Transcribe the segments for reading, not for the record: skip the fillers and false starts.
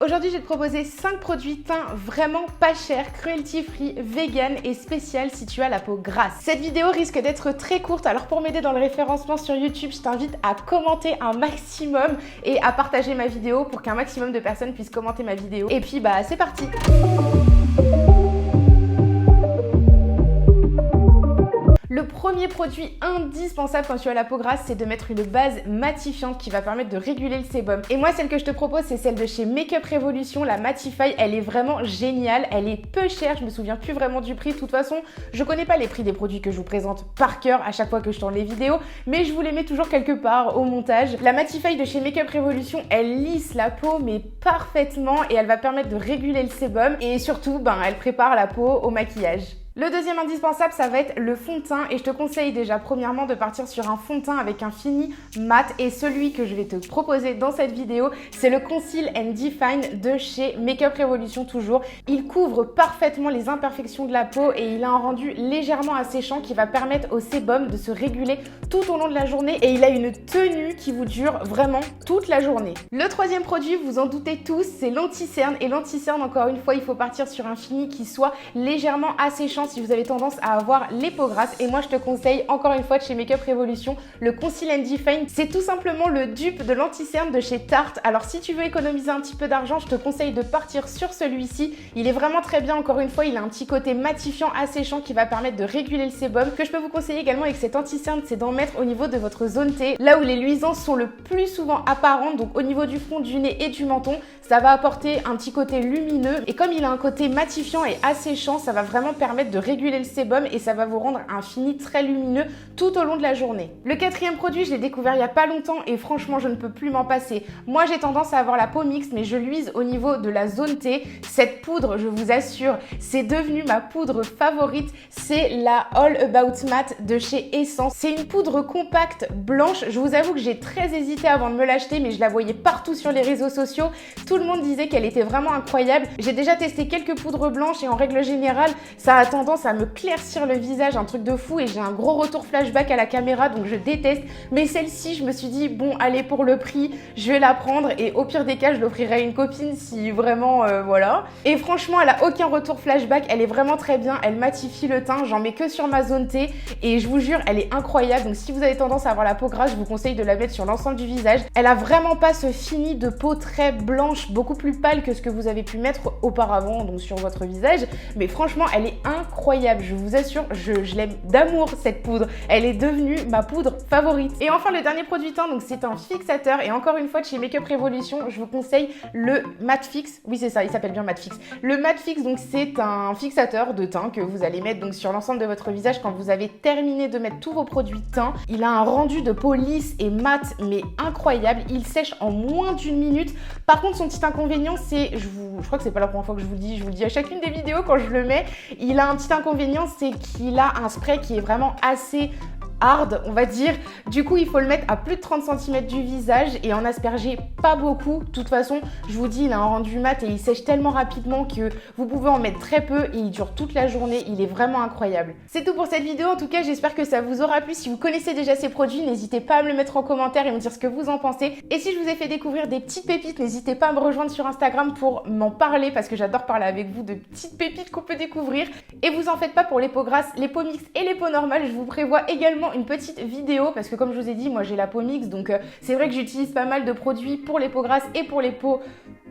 Aujourd'hui, je vais te proposer 5 produits teint vraiment pas chers, cruelty free, vegan et spécial si tu as la peau grasse. Cette vidéo risque d'être très courte, alors pour m'aider dans le référencement sur YouTube, je t'invite à commenter un maximum et à partager ma vidéo pour qu'un maximum de personnes puissent commenter ma vidéo. Et puis c'est parti! Le premier produit indispensable quand tu as la peau grasse, c'est de mettre une base matifiante qui va permettre de réguler le sébum. Et moi, celle que je te propose, c'est celle de chez Makeup Revolution, la Matify. Elle est vraiment géniale, elle est peu chère, je me souviens plus vraiment du prix. De toute façon, je connais pas les prix des produits que je vous présente par cœur à chaque fois que je tourne les vidéos, mais je vous les mets toujours quelque part au montage. La Matify de chez Makeup Revolution, elle lisse la peau mais parfaitement et elle va permettre de réguler le sébum et surtout, elle prépare la peau au maquillage. Le deuxième indispensable, ça va être le fond de teint et je te conseille déjà premièrement de partir sur un fond de teint avec un fini mat et celui que je vais te proposer dans cette vidéo, c'est le Conceal and Define de chez Makeup Revolution toujours. Il couvre parfaitement les imperfections de la peau et il a un rendu légèrement asséchant qui va permettre au sébum de se réguler tout au long de la journée et il a une tenue qui vous dure vraiment toute la journée. Le troisième produit, vous en doutez tous, c'est l'anti-cerne et l'anti-cerne, encore une fois, il faut partir sur un fini qui soit légèrement asséchant si vous avez tendance à avoir les peaux grasses. Et moi, je te conseille encore une fois de chez Makeup Revolution le Conceal and Define. C'est tout simplement le dupe de l'anti-cerne de chez Tarte. Alors, si tu veux économiser un petit peu d'argent, je te conseille de partir sur celui-ci. Il est vraiment très bien. Encore une fois, il a un petit côté matifiant, asséchant qui va permettre de réguler le sébum. Ce que je peux vous conseiller également avec cet anti-cerne, c'est d'en mettre au niveau de votre zone T, là où les luisances sont le plus souvent apparentes, donc au niveau du front, du nez et du menton. Ça va apporter un petit côté lumineux et comme il a un côté matifiant et asséchant, ça va vraiment permettre de réguler le sébum et ça va vous rendre un fini très lumineux tout au long de la journée. Le quatrième produit, je l'ai découvert il y a pas longtemps et franchement, je ne peux plus m'en passer. Moi, j'ai tendance à avoir la peau mixte, mais je luise au niveau de la zone T. Cette poudre, je vous assure, c'est devenu ma poudre favorite. C'est la All About Matte de chez Essence. C'est une poudre compacte blanche. Je vous avoue que j'ai très hésité avant de me l'acheter, mais je la voyais partout sur les réseaux sociaux. Tout le monde disait qu'elle était vraiment incroyable. J'ai déjà testé quelques poudres blanches et en règle générale, ça a tendance à me claircir le visage, un truc de fou, et j'ai un gros retour flashback à la caméra, donc je déteste. Mais celle-ci, je me suis dit, bon, allez, pour le prix, je vais la prendre et au pire des cas, je l'offrirai à une copine si vraiment, voilà. Et franchement, elle a aucun retour flashback, elle est vraiment très bien, elle matifie le teint, j'en mets que sur ma zone T et je vous jure, elle est incroyable. Donc si vous avez tendance à avoir la peau grasse, je vous conseille de la mettre sur l'ensemble du visage. Elle a vraiment pas ce fini de peau très blanche, beaucoup plus pâle que ce que vous avez pu mettre auparavant, donc sur votre visage. Mais franchement, elle est incroyable. Je vous assure, je l'aime d'amour cette poudre. Elle est devenue ma poudre favorite. Et enfin, le dernier produit teint, donc c'est un fixateur. Et encore une fois, de chez Makeup Revolution, je vous conseille le Matte Fix. Oui, c'est ça, il s'appelle bien Matte Fix. Le Matte Fix, donc c'est un fixateur de teint que vous allez mettre donc sur l'ensemble de votre visage quand vous avez terminé de mettre tous vos produits teint. Il a un rendu de peau lisse et mat, mais incroyable. Il sèche en moins d'une minute. Par contre, son petit inconvénient, c'est, je crois que c'est pas la première fois que je vous le dis à chacune des vidéos quand je le mets, il a un petit inconvénient, c'est qu'il a un spray qui est vraiment assez hard, on va dire. Du coup, il faut le mettre à plus de 30 cm du visage et en asperger pas beaucoup. De toute façon, je vous dis, il a un rendu mat et il sèche tellement rapidement que vous pouvez en mettre très peu et il dure toute la journée. Il est vraiment incroyable. C'est tout pour cette vidéo. En tout cas, j'espère que ça vous aura plu. Si vous connaissez déjà ces produits, n'hésitez pas à me le mettre en commentaire et me dire ce que vous en pensez. Et si je vous ai fait découvrir des petites pépites, n'hésitez pas à me rejoindre sur Instagram pour m'en parler parce que j'adore parler avec vous de petites pépites qu'on peut découvrir. Et vous en faites pas pour les peaux grasses, les peaux mixtes et les peaux normales. Je vous prévois également une petite vidéo parce que comme je vous ai dit, moi j'ai la peau mixte, donc c'est vrai que j'utilise pas mal de produits pour les peaux grasses et pour les peaux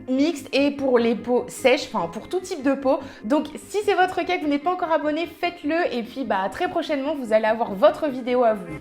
mixtes et pour les peaux sèches, enfin pour tout type de peau. Donc si c'est votre cas, que vous n'êtes pas encore abonné, faites-le et puis très prochainement vous allez avoir votre vidéo à vous.